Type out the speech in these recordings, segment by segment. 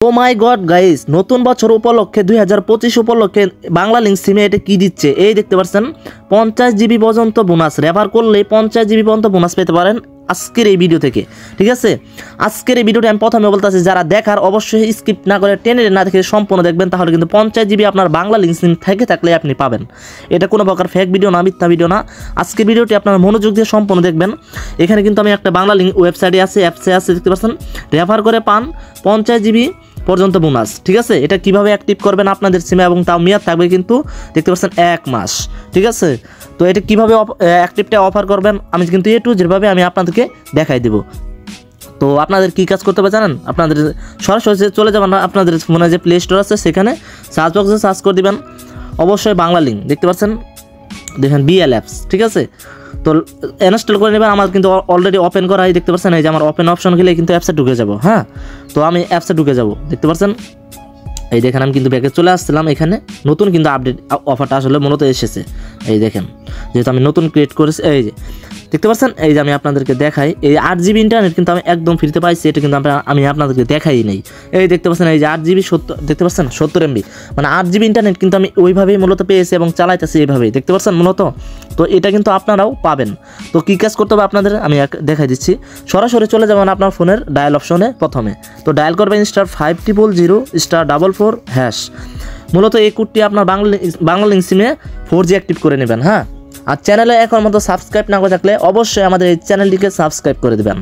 ও মাই god guys, নতুন বছর উপলক্ষে 2025 উপলক্ষে বাংলা লিঙ্ক সিমে এটা কি দিচ্ছে এই দেখতে পাচ্ছেন। 50 জিবি পর্যন্ত বোনাস রেফার করলে 50 জিবি পর্যন্ত বোনাস পেতে পারেন আজকের এই ভিডিও থেকে। ঠিক আছে, আজকের এই ভিডিওটি আমি প্রথমে বলতেছি, যারা দেখার অবশ্যই স্কিপ না করে টেনে না দেখে সম্পূর্ণ দেখবেন, তাহলে কিন্তু 50 জিবি আপনার বাংলা লিঙ্ক সিম থেকে থাকলে আপনি পাবেন। এটা কোনো প্রকার ফেক ভিডিও না, মিথ্যা ভিডিও না। আজকের ভিডিওটি আপনার মনোযোগ দিয়ে সম্পূর্ণ দেখবেন। এখানে কিন্তু আমি একটা বাংলা লিঙ্ক ওয়েবসাইটে আছে, অ্যাপসে আছে, দেখতে পাচ্ছেন রেফার করে পান 50 জিবি পর্যন্ত বোনাস। ঠিক আছে, এটা কিভাবে অ্যাক্টিভ করবেন আপনাদের সিমে, এবং তাও মেয়াদ থাকবে কিন্তু দেখতে পাচ্ছেন 1 মাস। ঠিক আছে, তো এটা কিভাবে অ্যাক্টিভটা অফার করবেন আমি কিন্তু যেভাবে আমি আপনাদেরকে দেখাই দেব। তো আপনাদের কি কাজ করতে হবে জানেন, আপনাদের সরাসরি চলে যাবেন আপনাদের ফোনে যে প্লে স্টোর আছে, সেখানে সার্চ বক্সে সার্চ করে দিবেন অবশ্যই বাংলা লিঙ্ক, দেখতে পাচ্ছেন দেখেন বিএল অ্যাপস। ঠিক আছে, তো ইনস্টল করে নেবেন। আমার কিন্তু অলরেডি ওপেন করা হয়, দেখতে পাচ্ছেন এই যে আমার ওপেন অপশন গেলে কিন্তু অ্যাপসে ঢুকে যাব। হ্যাঁ, তো আমি অ্যাপসে ঢুকে যাব, দেখতে পাচ্ছেন এই দেখেন আমি কিন্তু ব্যাকে চলে আসছিলাম। এখানে নতুন কিন্তু আপডেট অফারটা আসলে মূলত এসেছে, এই দেখেন যেহেতু আমি নতুন ক্রিয়েট করেছি। এই যে দেখতে পাচ্ছেন, এই যে আমি আপনাদেরকে দেখাই, এই 8 জিবি ইন্টারনেট কিন্তু আমি একদম ফ্রিতে পাইছি। এটা কিন্তু আমি আপনাদেরকে দেখাই নেই। এই দেখতে পাচ্ছেন এই যে 8 জিবি 70, দেখতে পাচ্ছেন 70 MB, মানে 8 জিবি ইন্টারনেট কিন্তু আমি ওইভাবেই মূলত পেয়েছি এবং চালাইতেছি এইভাবেই, দেখতে পাচ্ছেন মূলত। তো এটা কিন্তু আপনারাও পাবেন। তো কী কাজ করতে হবে আপনাদের আমি দেখাই দিচ্ছি। সরাসরি চলে যাবেন আপনার ফোনের ডায়াল অপশনে, প্রথমে তো ডায়াল করবেন *5000*44#। মূলত এই কোডটি আপনার বাংলা লিঙ্ক সিমে 4G অ্যাক্টিভ করে নেবেন। হ্যাঁ, আর চ্যানেলে এখন মতো সাবস্ক্রাইব না করে থাকলে অবশ্যই আমাদের এই চ্যানেলটিকে সাবস্ক্রাইব করে দেবেন।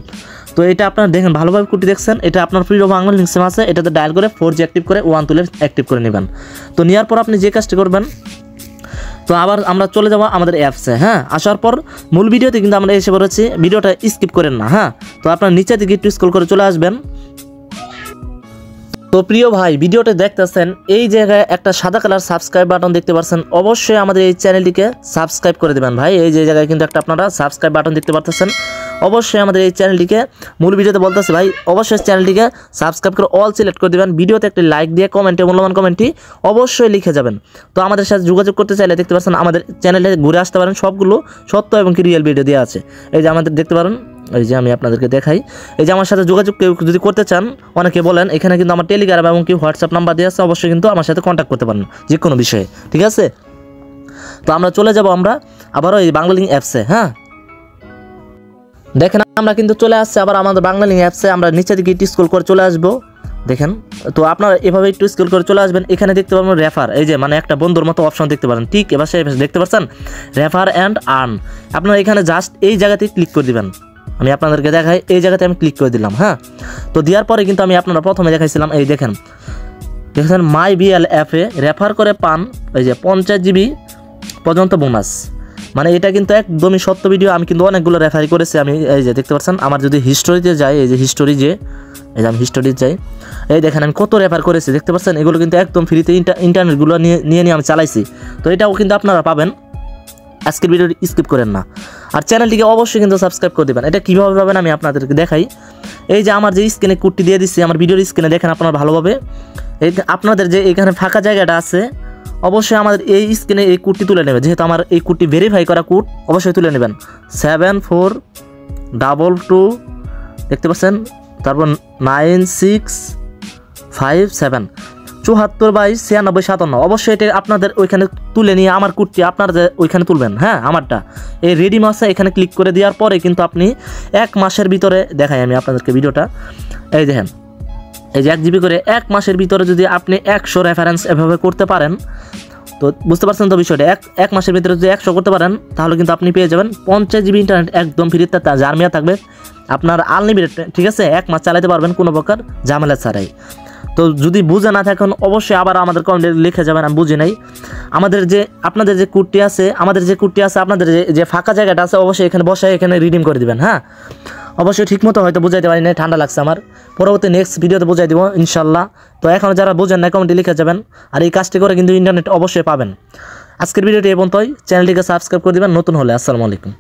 তো এটা আপনারা দেখেন ভালোভাবে কোডটি দেখছেন, এটা আপনার প্রিয় বাংলা লিঙ্ক সিম আছে, এটাতে ডায়াল করে 4G অ্যাক্টিভ করে 1 তুলে অ্যাক্টিভ করে নেবেন। তো নেওয়ার পর আপনি যে কাজটি করবেন, তো আবার আমরা চলে যাব আমাদের অ্যাপসে। হ্যাঁ, আসার পর মূল ভিডিওতে কিন্তু আমরা এসে পড়েছি, ভিডিওটা স্কিপ করেন না। হ্যাঁ, তো আপনার নিচে দিকে একটু স্ক্রল করে চলে আসবেন। তো প্রিয় ভাই, ভিডিওটা দেখতেছেন, এই জায়গায় একটা সাদা কালার সাবস্ক্রাইব বাটন দেখতে পাচ্ছেন, অবশ্যই আমাদের এই চ্যানেলটিকে সাবস্ক্রাইব করে দেবেন ভাই। এই যে জায়গায় কিন্তু একটা আপনারা সাবস্ক্রাইব বাটন দেখতে পাচ্ছেন, অবশ্যই আমাদের এই চ্যানেলটিকে, মূল ভিডিওতে বলতেছে ভাই, অবশ্যই চ্যানেলটিকে সাবস্ক্রাইব করে অল সিলেক্ট করে দেবেন। ভিডিওতে একটি লাইক দিয়ে কমেন্টে মূল্যবান কমেন্টটি অবশ্যই লিখে যাবেন। তো আমাদের সাথে যোগাযোগ করতে চাইলে দেখতে পাচ্ছেন আমাদের চ্যানেলে ঘুরে আসতে পারেন, সবগুলো সত্য এবং কি রিয়েল ভিডিও দেওয়া আছে। এই যে আমাদের দেখতে পারেন, এই যে আমি আপনাদেরকে দেখাই, এই যে আমার সাথে যোগাযোগ কেউ যদি করতে চান, অনেকে বলেন, এখানে কিন্তু আমার টেলিগ্রাম এবং কি হোয়াটসঅ্যাপ নাম্বার দেওয়া আছে, অবশ্যই কিন্তু আমার সাথে কন্ট্যাক্ট করতে পারেন যে কোনো বিষয়ে। ঠিক আছে, তো আমরা চলে যাব আমরা আবারও এই বাংলা লিঙ্ক অ্যাপসে। হ্যাঁ, দেখেন আমরা কিন্তু চলে আসছে আবার আমাদের বাংলা লিঙ্ক অ্যাপসে। আমরা নিচে দিকে একটু স্ক্রল করে চলে আসবো, দেখেন। তো আপনারা এভাবে একটু স্ক্রল করে চলে আসবেন, এখানে দেখতে পাবেন রেফার, এই যে মানে একটা বন্ধুর মতো অপশন দেখতে পারেন, ঠিক এবার দেখতে পাচ্ছেন রেফার অ্যান্ড আর্ন। আপনারা এখানে জাস্ট এই জায়গাতে ক্লিক করে দিবেন। আমি আপনাদেরকে দেখাই, এই জায়গাতে আমি ক্লিক করে দিলাম। হ্যাঁ, তো দেওয়ার পরে কিন্তু আমি আপনারা প্রথমে দেখাইছিলাম, এই দেখেন মাই বিএল অ্যাপে রেফার করে পান এই যে 50 জিবি পর্যন্ত বোনাস। মানে এটা কিন্তু একদমই সত্য ভিডিও, আমি কিন্তু অনেকগুলো রেফারি করেছি। আমি এই যে দেখতে পাচ্ছেন আমার যদি হিস্টোরিতে যাই, এই যে হিস্টোরি, এই যে আমি হিস্টোরিতে যাই, এই দেখেন আমি কত রেফার করেছি, দেখতে পাচ্ছেন এগুলো কিন্তু একদম ফ্রিতে ইন্টারনেটগুলো নিয়ে আমি চালাইছি। তো এটাও কিন্তু আপনারা পাবেন, আজকের ভিডিওটি স্কিপ করেন না। আর চ্যানেলটিকে অবশ্যই কিন্তু সাবস্ক্রাইব করে দেবেন। এটা কীভাবে পাবেন আমি আপনাদেরকে দেখাই। এই যে আমার যে স্ক্রিনে কোডটি দিয়ে দিচ্ছি, আমার ভিডিওর স্ক্রিনে দেখেন আপনারা ভালোভাবে, এই আপনাদের যে এখানে ফাঁকা জায়গাটা আছে, অবশ্যই আমাদের এই স্ক্রিনে এই কোডটি তুলে নেবেন। যেহেতু আমার এই কোডটি ভেরিফাই করা কোড, অবশ্যই তুলে নেবেন 7422, দেখতে পাচ্ছেন, তারপর 9657 74/9657। অবশ্যই এটা আপনাদের ওইখানে তুলে নিয়ে আমার কোডটি আপনারা ওইখানে তুলবেন। হ্যাঁ, আমারটা এই রেডি মাসে এখানে ক্লিক করে দেওয়ার পরে কিন্তু আপনি 1 মাসের ভিতরে, দেখাই আমি আপনাদেরকে ভিডিওটা, এই দেখেন এই যে 1 জিবি করে 1 মাসের ভিতরে যদি আপনি 100 রেফারেন্স এভাবে করতে পারেন, তো বুঝতে পারছেন তো বিষয়টা, এক মাসের ভিতরে যদি 100 করতে পারেন, তাহলে কিন্তু আপনি পেয়ে যাবেন 50 জিবি ইন্টারনেট একদম ফ্রিতে, যার মেয়াদ থাকবে আপনার আনলিমিটেড। ঠিক আছে, 1 মাস চালাতে পারবেন কোনো প্রকার ঝামেলা ছাড়াই। তো যদি বুঝে না থাকেন অবশ্যই আবার আমাদের কমেন্টে লিখে যাবেন আমি বুঝি নাই। আমাদের যে আপনাদের যে কোডটি আছে, আপনাদের যে ফাঁকা জায়গাটা আছে, অবশ্যই এখানে বসে এখানে রিডিম করে দিবেন। হ্যাঁ, অবশ্যই ঠিকমতো হয়তো বুঝাইতে পারি না, ঠান্ডা লাগছে আমার, পরবর্তী নেক্সট ভিডিওতে বুঝাই দিব ইনশাল্লাহ। তো এখন যারা বোঝেন না কমেন্টে লিখে যাবেন, আর এই কাজটি করে কিন্তু ইন্টারনেট অবশ্যই পাবেন। আজকের ভিডিওটি এই পর্যন্তই, চ্যানেলটিকে সাবস্ক্রাইব করে দিবেন নতুন হলে। আসসালামু আলাইকুম।